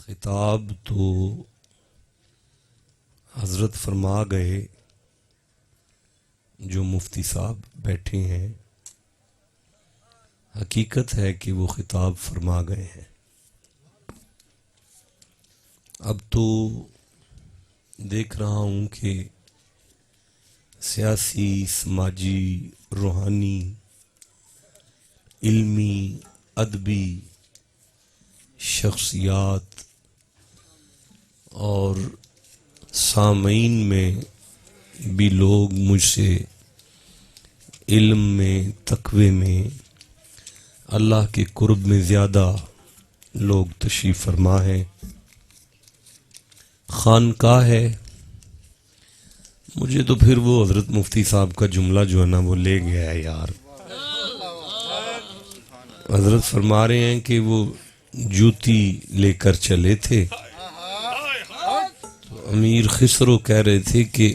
خطاب تو حضرت فرما گئے، جو مفتی صاحب بیٹھے ہیں حقیقت ہے کہ وہ خطاب فرما گئے ہیں۔ اب تو دیکھ رہا ہوں کہ سیاسی، سماجی، روحانی، علمی، ادبی شخصیات اور سامعین میں بھی لوگ مجھ سے علم میں، تقوی میں، اللہ کے قرب میں زیادہ لوگ تشریف فرما ہیں۔ خانقاہ ہے، مجھے تو پھر وہ حضرت مفتی صاحب کا جملہ جو ہے نا وہ لے گیا ہے یار۔ حضرت فرما رہے ہیں کہ وہ جوتی لے کر چلے تھے، تو امیر خسرو کہہ رہے تھے کہ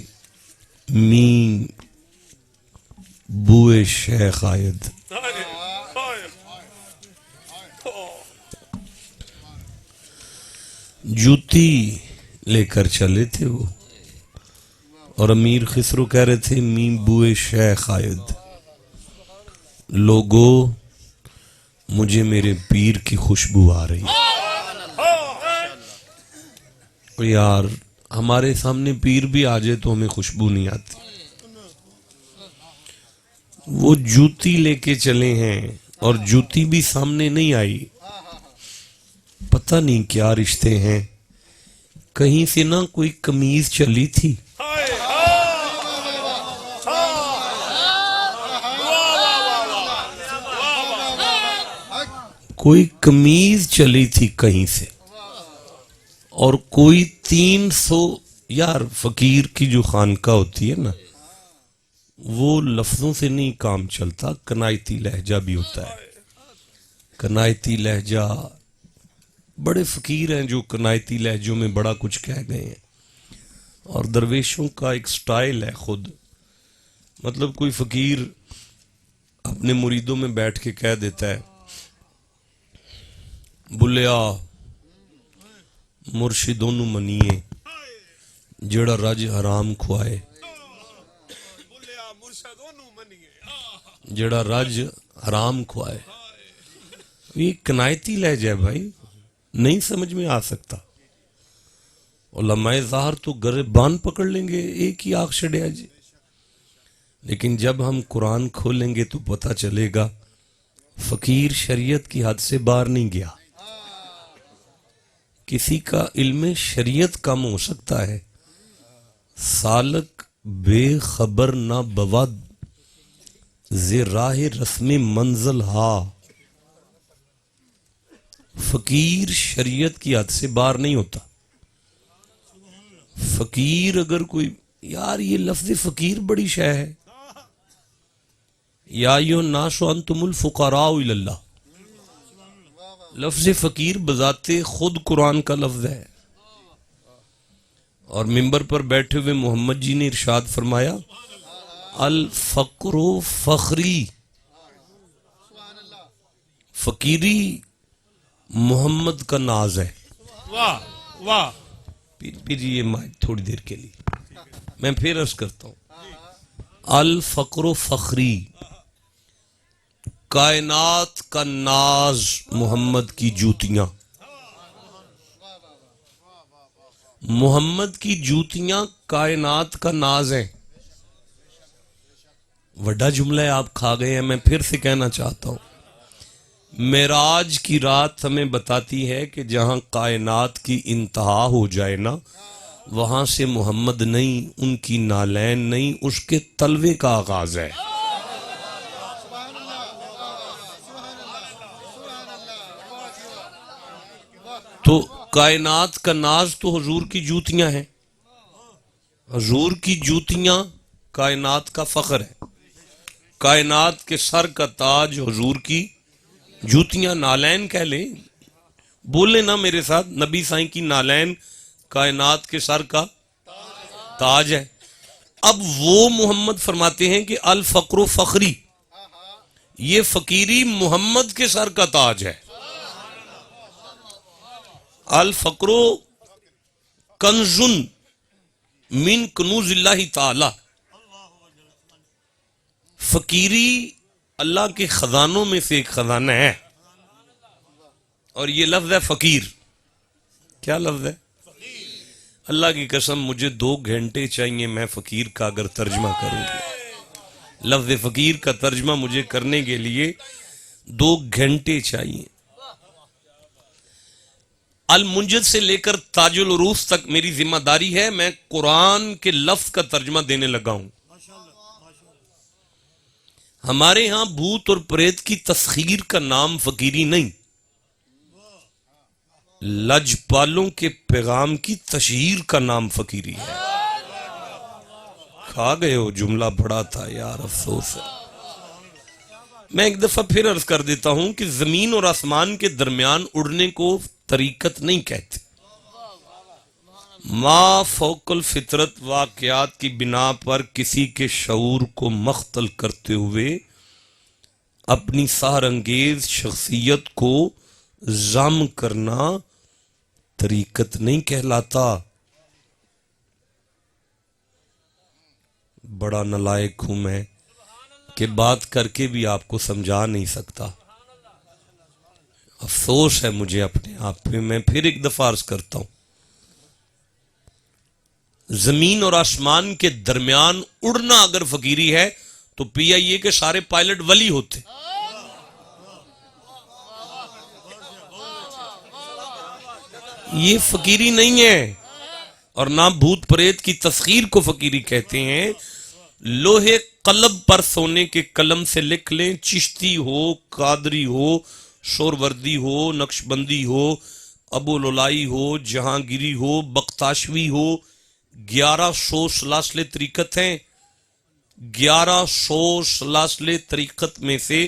می بوئے شیخ آید۔ جوتی لے کر چلے تھے وہ، اور امیر خسرو کہہ رہے تھے می بوئے شیخ آید۔ لوگو مجھے میرے پیر کی خوشبو آ رہی۔ یار ہمارے سامنے پیر بھی آ جائے تو ہمیں خوشبو نہیں آتی۔ وہ جوتی لے کے چلے ہیں اور جوتی بھی سامنے نہیں آئی۔ پتہ نہیں کیا رشتے ہیں، کہیں سے نہ کوئی قمیض چلی تھی، کوئی قمیض چلی تھی کہیں سے، اور کوئی 300 یار فقیر کی جو خانقاہ ہوتی ہے نا وہ لفظوں سے نہیں کام چلتا، کنائتی لہجہ بھی ہوتا ہے۔ کنائتی لہجہ، بڑے فقیر ہیں جو کنائتی لہجوں میں بڑا کچھ کہہ گئے ہیں، اور درویشوں کا ایک سٹائل ہے خود۔ مطلب کوئی فقیر اپنے مریدوں میں بیٹھ کے کہہ دیتا ہے بلیا مرشدوں نو منیے جڑا رج حرام کھوائے، جڑا رج حرام کھوائے۔ یہ کنایتی لہجہ ہے بھائی، نہیں سمجھ میں آ سکتا۔ علماء ظاہر تو گریبان پکڑ لیں گے، ایک ہی آنکھ چھڑیا جی، لیکن جب ہم قرآن کھولیں گے تو پتہ چلے گا فقیر شریعت کی حد سے باہر نہیں گیا۔ کسی کا علم شریعت کم ہو سکتا ہے، سالک بے خبر نہ بود ز راہ رسم منزل ہا۔ فقیر شریعت کی حد سے باہر نہیں ہوتا۔ فقیر اگر کوئی، یار یہ لفظ فقیر بڑی شے ہے۔ یا ایھا الناس انتم الفقراء الی اللہ، لفظ فقیر بذات خود قرآن کا لفظ ہے۔ اور منبر پر بیٹھے ہوئے محمد جی نے ارشاد فرمایا الفقر فخری، فقیری محمد کا ناز ہے۔ واہ واہ، پھر یہ مائک تھوڑی دیر کے لیے میں پھر عرض کرتا ہوں، الفقر فخری، کائنات کا ناز محمد کی جوتیاں، محمد کی جوتیاں کائنات کا ناز ہیں۔ وڈا جملہ ہے، آپ کھا گئے ہیں، میں پھر سے کہنا چاہتا ہوں۔ معراج کی رات ہمیں بتاتی ہے کہ جہاں کائنات کی انتہا ہو جائے نا، وہاں سے محمد نہیں، ان کی نالین نہیں، اس کے تلوے کا آغاز ہے۔ تو کائنات کا ناز تو حضور کی جوتیاں ہیں، حضور کی جوتیاں کائنات کا فخر ہے، کائنات کے سر کا تاج حضور کی جوتیاں، نالین کہہ لیں، بولے نا میرے ساتھ، نبی سائیں کی نالین کائنات کے سر کا تاج ہے۔ اب وہ محمد فرماتے ہیں کہ الفقر فخری، یہ فقیری محمد کے سر کا تاج ہے۔ الفقر کنز من کنوز اللہ تعالی، فقیری اللہ کے خزانوں میں سے ایک خزانہ ہے، اور یہ لفظ ہے فقیر۔ کیا لفظ ہے؟ اللہ کی قسم مجھے 2 گھنٹے چاہیے میں فقیر کا اگر ترجمہ کروں گا، لفظ فقیر کا ترجمہ مجھے کرنے کے لیے 2 گھنٹے چاہیے۔ المنجد سے لے کر تاج العروس تک میری ذمہ داری ہے، میں قرآن کے لفظ کا ترجمہ دینے لگا ہوں۔ ہمارے ہاں بھوت اور پریت کی تسخیر کا نام فقیری نہیں، لجپالوں کے پیغام کی تشہیر کا نام فقیری ہے۔ کھا گئے ہو، جملہ بڑا تھا یار، افسوس ہے۔ میں ایک دفعہ پھر عرض کر دیتا ہوں کہ زمین اور آسمان کے درمیان اڑنے کو طریقت نہیں کہتے، ما فوق الفطرت واقعات کی بنا پر کسی کے شعور کو مختل کرتے ہوئے اپنی سحر انگیز شخصیت کو ضم کرنا طریقت نہیں کہلاتا۔ بڑا نالائق ہوں میں کہ بات کر کے بھی آپ کو سمجھا نہیں سکتا، افسوس ہے مجھے اپنے آپ پہ۔ میں پھر ایک دفعہ عرض کرتا ہوں، زمین اور آسمان کے درمیان اڑنا اگر فقیری ہے تو پی آئی اے کے سارے پائلٹ ولی ہوتے۔ یہ فقیری نہیں ہے، اور نہ بھوت پریت کی تسخیر کو فقیری کہتے ہیں۔ لوہے قلب پر سونے کے قلم سے لکھ لیں، چشتی ہو، قادری ہو، شوروردی ہو، نقش بندی ہو، ابو لولائی ہو، جہانگیری ہو، بختاشوی ہو، 1100 سلاسل طریقت ہیں۔ 1100 سلاسل طریقت میں سے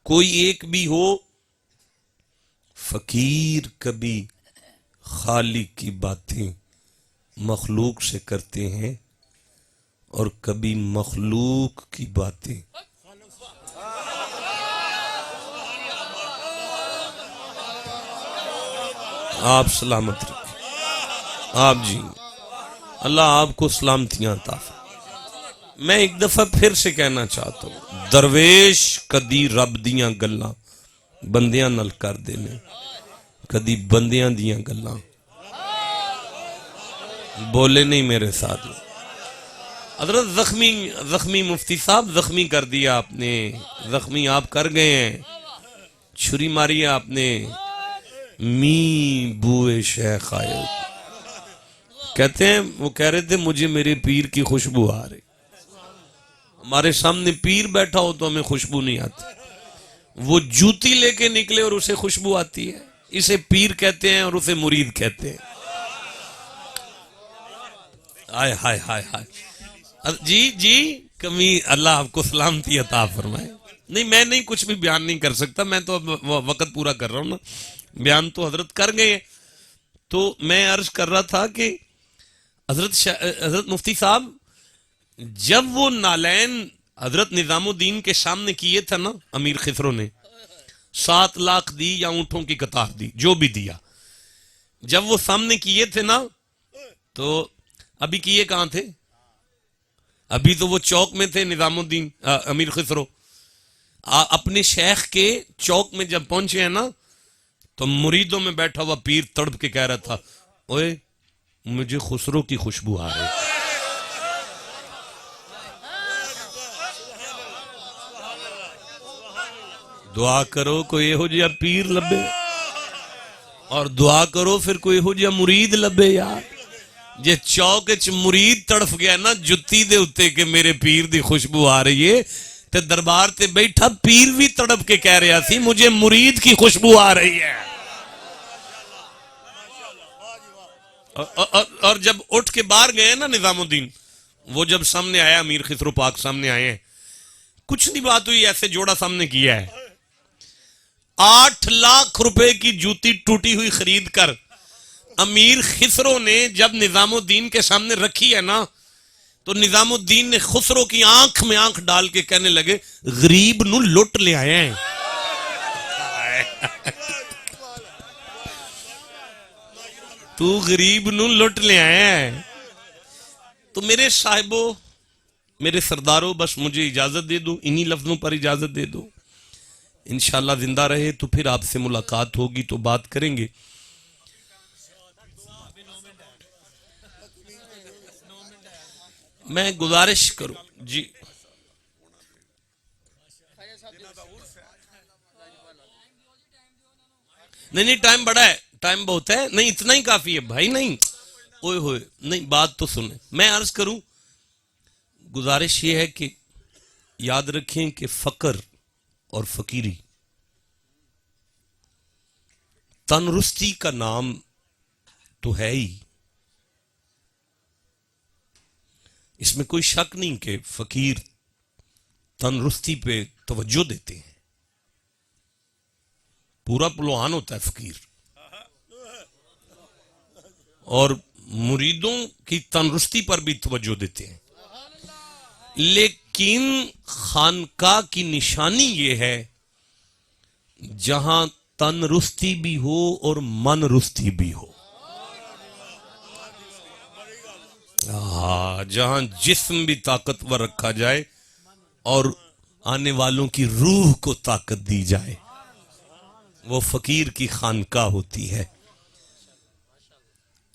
کوئی ایک بھی ہو، فقیر کبھی خالق کی باتیں مخلوق سے کرتے ہیں اور کبھی مخلوق کی باتیں۔ آپ سلامت رکھیں، آپ جی، اللہ آپ کو سلامتیاں عطا فرمائے۔ میں ایک دفعہ پھر سے کہنا چاہتا ہوں، درویش کدی رب دیاں گلاں بندیاں نل کر دینے، کدی بندیاں دیاں گلاں۔ بولے نہیں میرے ساتھ حضرت، زخمی مفتی صاحب زخمی کر دیا آپ نے، زخمی آپ کر گئے ہیں، چھری ماری آپ نے۔ می بوئے شیخ آئے، کہتے ہیں، وہ کہہ رہے تھے مجھے میرے پیر کی خوشبو آ رہی۔ ہمارے سامنے پیر بیٹھا ہو تو ہمیں خوشبو نہیں آتی، وہ جوتی لے کے نکلے اور اسے خوشبو آتی ہے۔ اسے پیر کہتے ہیں اور اسے مرید کہتے ہیں۔ ہائے ہائے ہائے ہائے، جی کمی، اللہ آپ کو سلامتی عطا فرمائے۔ نہیں، میں نہیں کچھ بھی بیان نہیں کر سکتا، میں تو وقت پورا کر رہا ہوں نا، بیان تو حضرت کر گئے۔ تو میں عرض کر رہا تھا کہ حضرت مفتی صاحب جب وہ نالین حضرت نظام الدین کے سامنے کیے تھا نا، امیر خسرو نے 7 لاکھ دی یا اونٹوں کی قطار دی، جو بھی دیا، جب وہ سامنے کیے تھے نا، تو ابھی کیے کہاں تھے؟ ابھی تو وہ چوک میں تھے نظام الدین امیر خسرو۔ اپنے شیخ کے چوک میں جب پہنچے ہیں نا، تو مریدوں میں بیٹھا ہوا پیر تڑپ کے کہہ رہا تھا، اوئے مجھے خسرو کی خوشبو آ رہی۔ دعا کرو کوئی ہو جیا پیر لبے، اور دعا کرو پھر کوئی ہو جیا مرید لبے یار۔ جے چوک چ مرید تڑف گیا نا جتی دے اتے کہ میرے پیر دی خوشبو آ رہی ہے، تے دربار تے بیٹھا پیر بھی تڑپ کے کہہ رہا تھی مجھے مرید کی خوشبو آ رہی ہے۔ اور جب اٹھ کے باہر گئے نا نظام الدین، وہ جب سامنے آیا، امیر خسرو پاک سامنے آئے ہیں، کچھ نہیں بات ہوئی، ایسے جوڑا سامنے کیا ہے، 8 لاکھ روپے کی جوتی ٹوٹی ہوئی خرید کر امیر خسرو نے جب نظام الدین کے سامنے رکھی ہے نا، تو نظام الدین نے خسرو کی آنکھ میں آنکھ ڈال کے کہنے لگے، غریب نو لٹ لے آئے ہیں۔ تو غریب نو لٹ لے آیا ہے. تو میرے صاحبوں، میرے سرداروں، بس مجھے اجازت دے دو، انہی لفظوں پر اجازت دے دو. انشاءاللہ زندہ رہے تو پھر آپ سے ملاقات ہوگی تو بات کریں گے. میں گزارش کروں جی. نہیں ٹائم بڑا ہے، ٹائم بہت ہے، نہیں اتنا ہی کافی ہے بھائی. نہیں اوئے ہوئے نہیں، بات تو سنیں. میں عرض کروں، گزارش یہ ہے کہ یاد رکھیں کہ فقر اور فقیری تندرستی کا نام تو ہے ہی. اس میں کوئی شک نہیں کہ فقیر تندرستی پہ توجہ دیتے ہیں. پورا پلوان ہوتا ہے فقیر، اور مریدوں کی تندرستی پر بھی توجہ دیتے ہیں. لیکن خانقاہ کی نشانی یہ ہے جہاں تندرستی بھی ہو اور من رستی بھی ہو. جہاں جسم بھی طاقتور رکھا جائے اور آنے والوں کی روح کو طاقت دی جائے، وہ فقیر کی خانقاہ ہوتی ہے.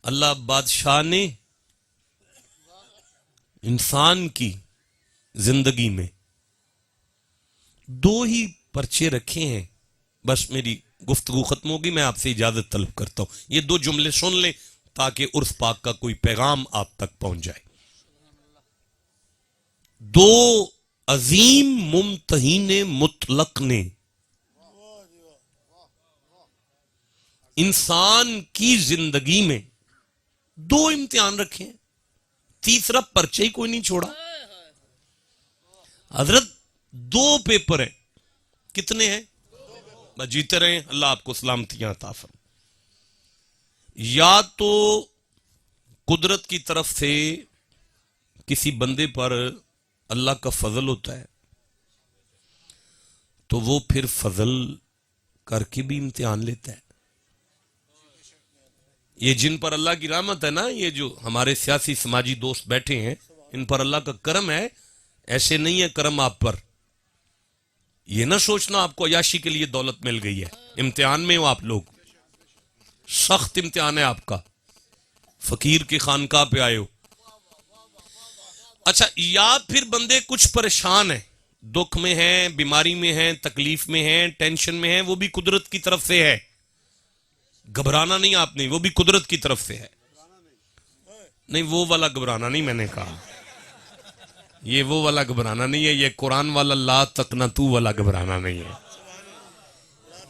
اللہ بادشاہ نے انسان کی زندگی میں دو ہی پرچے رکھے ہیں. بس میری گفتگو ختم ہوگی، میں آپ سے اجازت طلب کرتا ہوں. یہ دو جملے سن لیں تاکہ عرس پاک کا کوئی پیغام آپ تک پہنچ جائے. دو عظیم ممتحن مطلق نے انسان کی زندگی میں دو امتحان رکھے ہیں، تیسرا پرچہ ہی کوئی نہیں چھوڑا. حضرت دو پیپر ہیں. کتنے ہیں؟ بس جیتے رہیں، اللہ آپ کو سلامتیاں عطا فرمائے. یا تو قدرت کی طرف سے کسی بندے پر اللہ کا فضل ہوتا ہے تو وہ پھر فضل کر کے بھی امتحان لیتا ہے. یہ جن پر اللہ کی رحمت ہے نا، یہ جو ہمارے سیاسی سماجی دوست بیٹھے ہیں، ان پر اللہ کا کرم ہے. ایسے نہیں ہے کرم آپ پر. یہ نہ سوچنا آپ کو عیاشی کے لیے دولت مل گئی ہے. امتحان میں ہو آپ لوگ، سخت امتحان ہے آپ کا. فقیر کی خانقاہ پہ آئے ہو. اچھا، یا پھر بندے کچھ پریشان ہیں، دکھ میں ہیں، بیماری میں ہیں، تکلیف میں ہیں، ٹینشن میں ہیں، وہ بھی قدرت کی طرف سے ہے. گھبرانا نہیں آپ نے، وہ بھی قدرت کی طرف سے ہے. نہیں وہ والا گھبرانا نہیں، میں نے کہا یہ وہ والا گھبرانا نہیں ہے. یہ قرآن والا لا تقنطوا والا گھبرانا نہیں ہے.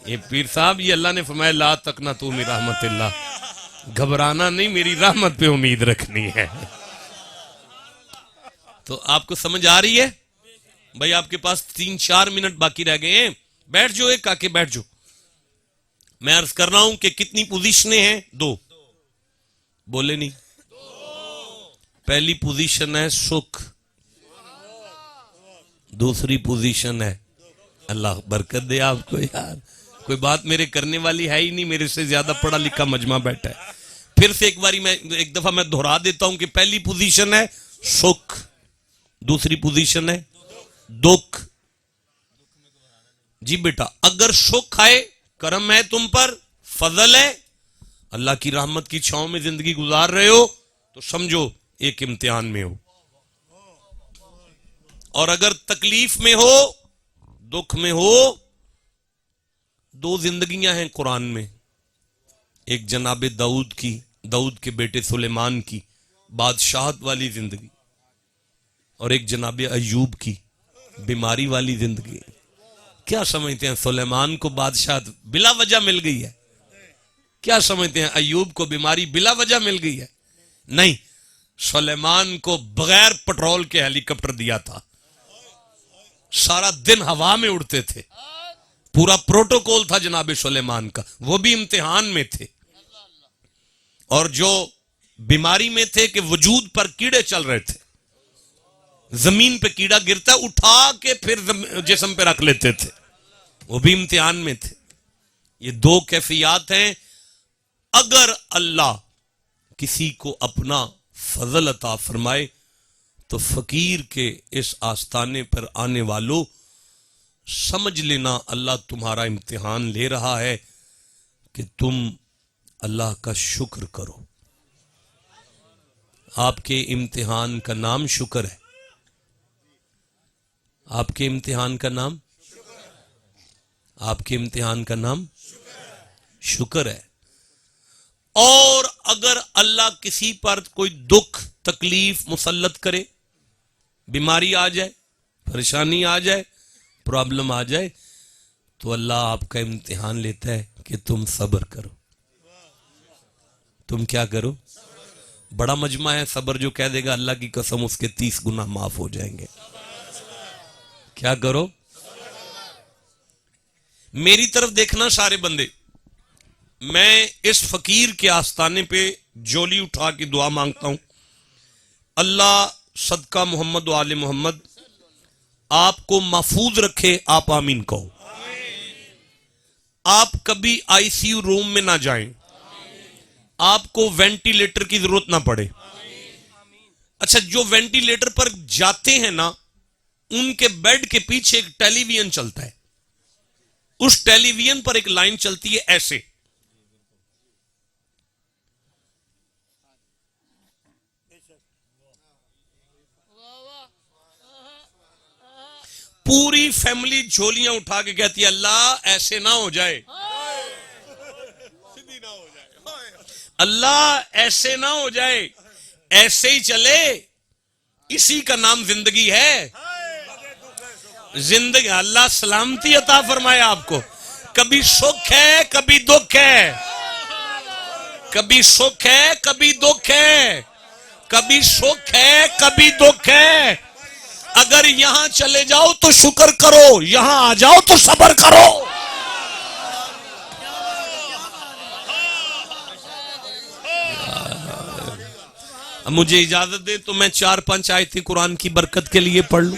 یہ پیر صاحب، یہ اللہ نے فرمایا لا تقنطوا من رحمت اللہ. گھبرانا نہیں، میری رحمت پہ امید رکھنی ہے. تو آپ کو سمجھ آ رہی ہے بھائی؟ آپ کے پاس 3-4 منٹ باقی رہ گئے ہیں. بیٹھ جو، ایک آ کے بیٹھ جو. میں عرض کر رہا ہوں کہ کتنی پوزیشنیں ہیں؟ 2. بولے نہیں. پہلی پوزیشن ہے سکھ، دوسری پوزیشن ہے، اللہ برکت دے آپ کو یار، کوئی بات میرے کرنے والی ہے ہی نہیں، میرے سے زیادہ پڑھا لکھا مجمع بیٹھا ہے. پھر سے ایک دفعہ میں دہرا دیتا ہوں کہ پہلی پوزیشن ہے سکھ، دوسری پوزیشن ہے دکھ. جی بیٹا، اگر سکھ آئے، کرم ہے تم پر، فضل ہے، اللہ کی رحمت کی چھاؤں میں زندگی گزار رہے ہو، تو سمجھو ایک امتحان میں ہو. اور اگر تکلیف میں ہو، دکھ میں ہو، 2 زندگیاں ہیں قرآن میں. ایک جناب داؤد کے بیٹے سلیمان کی بادشاہت والی زندگی، اور ایک جناب ایوب کی بیماری والی زندگی. کیا سمجھتے ہیں سلیمان کو بادشاہت بلا وجہ مل گئی ہے؟ کیا سمجھتے ہیں ایوب کو بیماری بلا وجہ مل گئی ہے؟ نہیں، سلیمان کو بغیر پٹرول کے ہیلی کاپٹر دیا تھا، سارا دن ہوا میں اڑتے تھے، پورا پروٹوکول تھا جناب سلیمان کا. وہ بھی امتحان میں تھے. اور جو بیماری میں تھے کہ وجود پر کیڑے چل رہے تھے، زمین پہ کیڑا گرتا اٹھا کے پھر جسم پہ رکھ لیتے تھے، وہ بھی امتحان میں تھے. یہ 2 کیفیات ہیں. اگر اللہ کسی کو اپنا فضل عطا فرمائے تو فقیر کے اس آستانے پر آنے والوں سمجھ لینا اللہ تمہارا امتحان لے رہا ہے کہ تم اللہ کا شکر کرو. آپ کے امتحان کا نام شکر ہے. آپ کے امتحان کا نام شکر ہے. اور اگر اللہ کسی پر کوئی دکھ تکلیف مسلط کرے، بیماری آ جائے، پریشانی آ جائے، پرابلم آ جائے، تو اللہ آپ کا امتحان لیتا ہے کہ تم صبر کرو. تم کیا کرو؟ بڑا مجمع ہے صبر جو کہہ دے گا اللہ کی قسم اس کے 30 گنا معاف ہو جائیں گے. کیا کرو؟ میری طرف دیکھنا سارے بندے. میں اس فقیر کے آستانے پہ جولی اٹھا کے دعا مانگتا ہوں، اللہ صدقہ محمد و آل محمد آپ کو محفوظ رکھے. آپ آمین کہو. آپ کبھی آئی سی یو روم میں نہ جائیں، آپ کو وینٹیلیٹر کی ضرورت نہ پڑے. اچھا، جو وینٹیلیٹر پر جاتے ہیں نا، ان کے بیڈ کے پیچھے ایک ٹیلی ویژن چلتا ہے. اس ٹیلی ویژن پر ایک لائن چلتی ہے ایسے، پوری فیملی جھولیاں اٹھا کے کہتی ہے اللہ ایسے نہ ہو جائے، اللہ ایسے نہ ہو جائے، ایسے ہی چلے. اسی کا نام زندگی ہے. زندگی اللہ سلامتی عطا فرمائے آپ کو. کبھی سکھ ہے کبھی دکھ ہے، کبھی سکھ ہے کبھی دکھ ہے، کبھی سکھ ہے کبھی دکھ ہے. اگر یہاں چلے جاؤ تو شکر کرو، یہاں آ جاؤ تو صبر کرو. مجھے اجازت دے تو میں 4-5 آیتیں قرآن کی برکت کے لیے پڑھ لوں.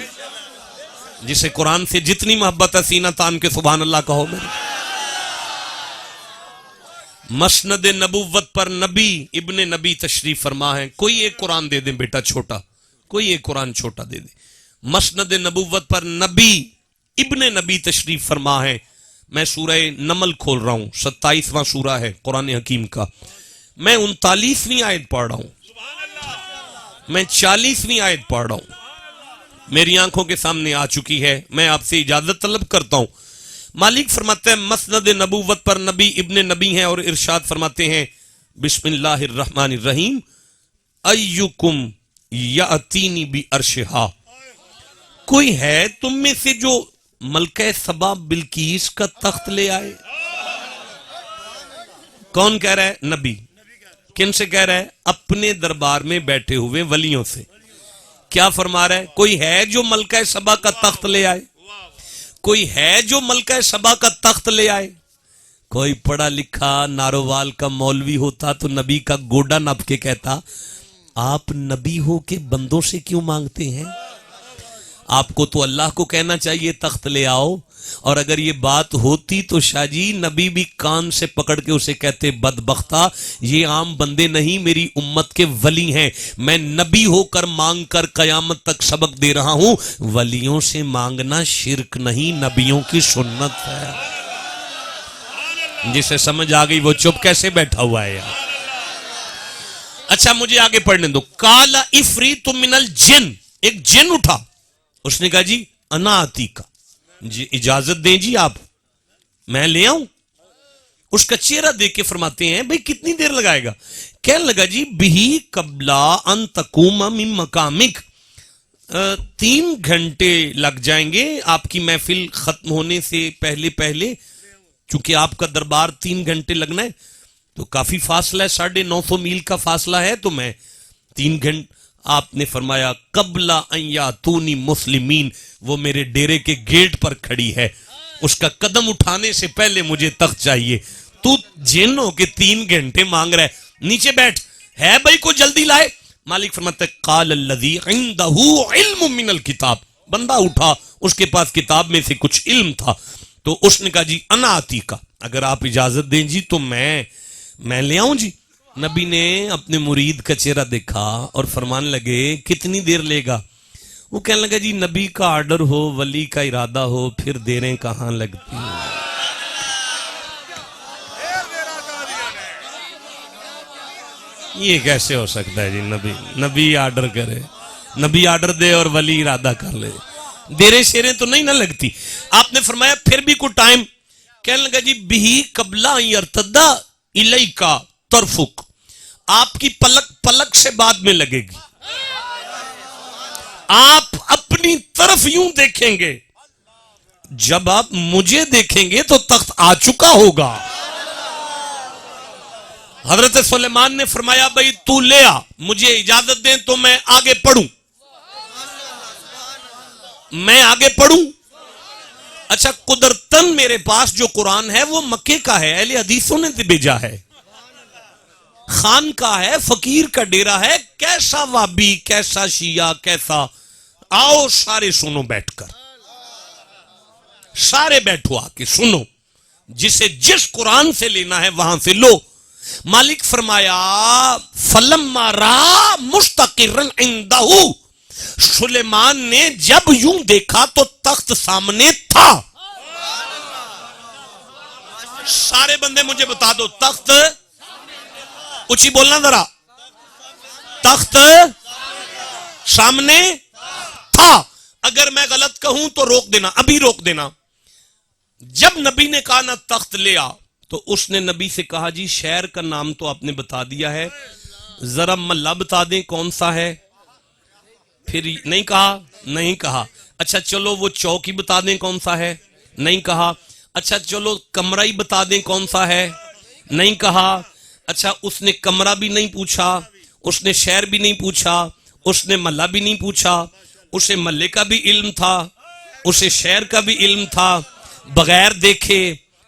جسے قرآن سے جتنی محبت ہے سینہ تان کے سبحان اللہ کہو. میرے مسند نبوت پر نبی ابن نبی تشریف فرما ہے. کوئی ایک قرآن دے دیں بیٹا چھوٹا، کوئی ایک قرآن چھوٹا دے دیں. مسند نبوت پر نبی ابن نبی تشریف فرما ہے. میں سورہ نمل کھول رہا ہوں، 27واں سورہ ہے قرآن حکیم کا. میں 39ویں آیت پڑھ رہا ہوں، میں 40ویں آیت پڑھ رہا ہوں. میری آنکھوں کے سامنے آ چکی ہے. میں آپ سے اجازت طلب کرتا ہوں. مالک فرماتے ہیں مسند نبوت پر نبی ابن نبی ہیں اور ارشاد فرماتے ہیں بسم اللہ الرحمن الرحیم ایکم یاتینی بعرشہا. کوئی ہے تم میں سے جو ملکہ سبا بلقیس کا تخت لے آئے؟ کون کہہ رہا ہے؟ نبی. کن سے کہہ رہا ہے؟ اپنے دربار میں بیٹھے ہوئے ولیوں سے. کیا فرما رہا ہے؟ کوئی ہے جو ملکہ سبا کا تخت لے آئے؟ کوئی ہے جو ملکہ سبا کا تخت لے آئے؟ کوئی پڑھا لکھا نارووال کا مولوی ہوتا تو نبی کا گوڈا نپ کے کہتا آپ نبی ہو کے بندوں سے کیوں مانگتے ہیں؟ آپ کو تو اللہ کو کہنا چاہیے تخت لے آؤ. اور اگر یہ بات ہوتی تو شاہ جی نبی بھی کان سے پکڑ کے اسے کہتے بدبختہ یہ عام بندے نہیں، میری امت کے ولی ہیں، میں نبی ہو کر مانگ کر قیامت تک سبق دے رہا ہوں. ولیوں سے مانگنا شرک نہیں، نبیوں کی سنت ہے. جسے سمجھ آ گئی وہ چپ کیسے بیٹھا ہوا ہے یار. اچھا مجھے آگے پڑھنے دو. قال عفریت من الجن، ایک جن اٹھا، اس نے کہا جی انا عتیقہ، جی اجازت دیں جی آپ میں لے آؤں. اس کا چہرہ دیکھ کے فرماتے ہیں بھئی کتنی دیر لگائے گا؟ کہنے لگا جی بہی قبلا ان تقوم من مقامک، 3 گھنٹے لگ جائیں گے آپ کی محفل ختم ہونے سے پہلے پہلے. چونکہ آپ کا دربار 3 گھنٹے لگنا ہے تو کافی فاصلہ ہے، 950 میل کا فاصلہ ہے، تو میں 3 گھنٹے. آپ نے فرمایا قبل ان یاتونی مسلمین، وہ میرے ڈیرے کے گیٹ پر کھڑی ہے، اس کا قدم اٹھانے سے پہلے مجھے تخت چاہیے. تو جن ہو کے 3 گھنٹے مانگ رہا ہے، نیچے بیٹھ ہے بھائی کو جلدی لائے. مالک فرماتا ہے قال الذی عندہ علم من الکتاب، بندہ اٹھا اس کے پاس کتاب میں سے کچھ علم تھا، تو اس نے کہا جی انا عتیقہ، اگر آپ اجازت دیں جی تو میں لے آؤں جی. نبی نے اپنے مرید کا چہرہ دیکھا اور فرمان لگے کتنی دیر لے گا؟ وہ کہنے لگا جی نبی کا آرڈر ہو، ولی کا ارادہ ہو، پھر دیریں کہاں لگتی ہیں۔ یہ کیسے ہو سکتا ہے جی؟ نبی آرڈر کرے، نبی آرڈر دے اور ولی ارادہ کر لے، دیریں شیریں تو نہیں نہ لگتی۔ آپ نے فرمایا پھر بھی کوئی ٹائم؟ کہنے لگا جی بہی قبلہ یرتدہ الیکا طرفک، آپ کی پلک سے بعد میں لگے گی، آپ اپنی طرف یوں دیکھیں گے، جب آپ مجھے دیکھیں گے تو تخت آ چکا ہوگا۔ حضرت سلیمان نے فرمایا بھئی تو لے آ، مجھے اجازت دیں تو میں آگے پڑھوں، میں آگے پڑھوں۔ اچھا قدرتن میرے پاس جو قرآن ہے وہ مکے کا ہے، اہل حدیثوں نے بھیجا ہے، خان کا ہے، فقیر کا ڈیرا ہے، کیسا وابی، کیسا شیعہ، کیسا، آؤ سارے سنو بیٹھ کر، سارے بیٹھو آ کے سنو، جسے جس قرآن سے لینا ہے وہاں سے لو۔ مالک فرمایا فلما را مستقرن عندہ، سلیمان نے جب یوں دیکھا تو تخت سامنے تھا۔ سارے بندے مجھے بتا دو تخت، اچھی بولنا ذرا، تخت سامنے تھا۔ اگر میں غلط کہوں تو روک دینا، ابھی روک دینا۔ جب نبی نے کہا نا تخت لے آ، تو اس نے نبی سے کہا جی شہر کا نام تو آپ نے بتا دیا ہے، ذرا محلہ بتا دیں کون سا ہے؟ پھر نہیں کہا، نہیں کہا۔ اچھا چلو وہ چوک ہی بتا دیں کون سا ہے؟ نہیں کہا۔ اچھا چلو کمرہ ہی بتا دیں کون سا ہے؟ نہیں کہا۔ اچھا اس نے کمرہ بھی نہیں پوچھا، اس نے شہر بھی نہیں پوچھا، اس نے محلہ بھی نہیں پوچھا، اسے محلے کا بھی علم تھا، اسے شہر کا بھی علم تھا، بغیر دیکھے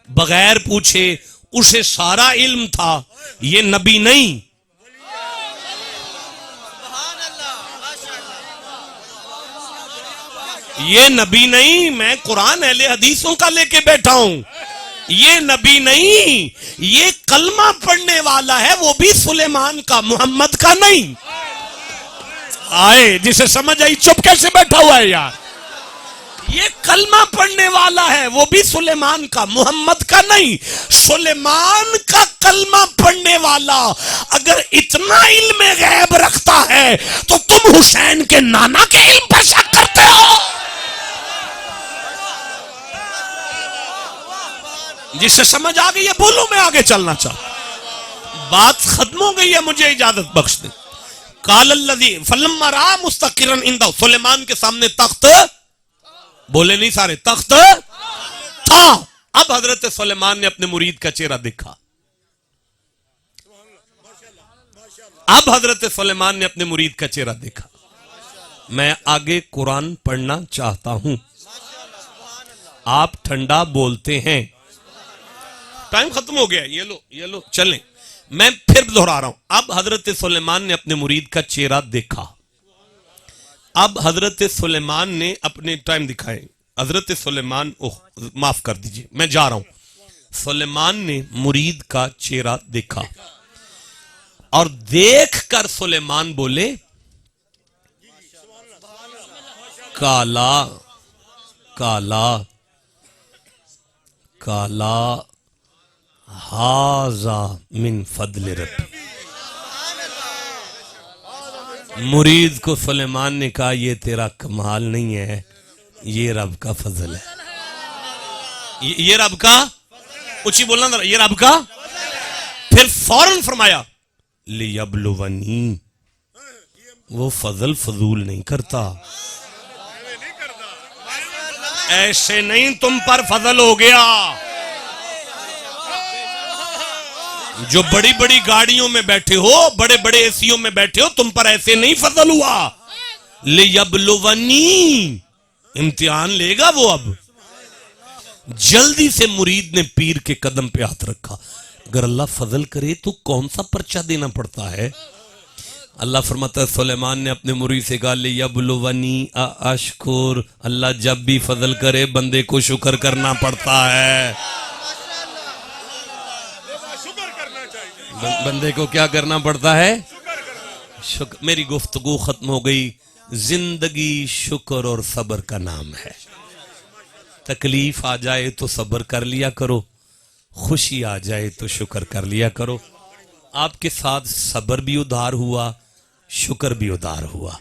بغیر پوچھے اسے سارا علم تھا۔ یہ نبی نہیں، یہ نبی نہیں، میں قرآن اہل حدیثوں کا لے کے بیٹھا ہوں، یہ نبی نہیں، یہ کلمہ پڑھنے والا ہے، وہ بھی سلیمان کا، محمد کا نہیں۔ آئے جسے سمجھ آئی چپ کیسے بیٹھا ہوا ہے یار؟ یہ کلمہ پڑھنے والا ہے، وہ بھی سلیمان کا، محمد کا نہیں۔ سلیمان کا کلمہ پڑھنے والا اگر اتنا علم غیب رکھتا ہے تو تم حسین کے نانا کے علم پر شک کرتے ہو؟ جسے سمجھ آ گئی ہے بولو، میں آگے چلنا چاہتا، بات ختم ہو گئی ہے، مجھے اجازت بخش دیں۔ قال الذی فلما را مستقرا عندہ، سلیمان کے سامنے تخت، بولے نہیں سارے، تخت تھا۔ اب حضرت سلیمان نے اپنے مرید کا چہرہ دیکھا، اب حضرت سلیمان نے اپنے مرید کا چہرہ دیکھا۔ میں آگے قرآن پڑھنا چاہتا ہوں، آپ ٹھنڈا بولتے ہیں، ٹائم ختم ہو گیا، یہ لو چلیں، میں پھر دہرا رہا ہوں۔ اب حضرت سلیمان نے اپنے مرید کا چہرہ دیکھا، اب حضرت سلیمان نے اپنے ٹائم دکھائے، حضرت سلیمان، معاف کر دیجئے میں جا رہا ہوں، سلیمان نے مرید کا چہرہ دیکھا اور دیکھ کر سلیمان بولے کالا کالا کالا ہاذا من فضل ربی۔ مرید کو سلیمان نے کہا یہ تیرا کمال نہیں ہے، یہ رب کا فضل ہے، یہ رب کا، اچھی بولنا ذرا، یہ رب کا۔ پھر فوراً فرمایا لیبلونی، وہ فضل فضول نہیں کرتا، ایسے نہیں تم پر فضل ہو گیا، جو بڑی بڑی گاڑیوں میں بیٹھے ہو، بڑے بڑے ایسیوں میں بیٹھے ہو، تم پر ایسے نہیں فضل ہوا، لیبلونی، امتحان لے گا وہ۔ اب جلدی سے مرید نے پیر کے قدم پہ ہاتھ رکھا، اگر اللہ فضل کرے تو کون سا پرچہ دینا پڑتا ہے؟ اللہ فرماتا ہے سلیمان نے اپنے مرید سے کہا لیبلونی اشکر، اللہ جب بھی فضل کرے بندے کو شکر کرنا پڑتا ہے۔ بندے کو کیا کرنا پڑتا ہے؟ شکر. میری گفتگو ختم ہو گئی. زندگی شکر اور صبر کا نام ہے. تکلیف آ جائے تو صبر کر لیا کرو, خوشی آ جائے تو شکر کر لیا کرو. آپ کے ساتھ صبر بھی ادھار ہوا, شکر بھی ادھار ہوا.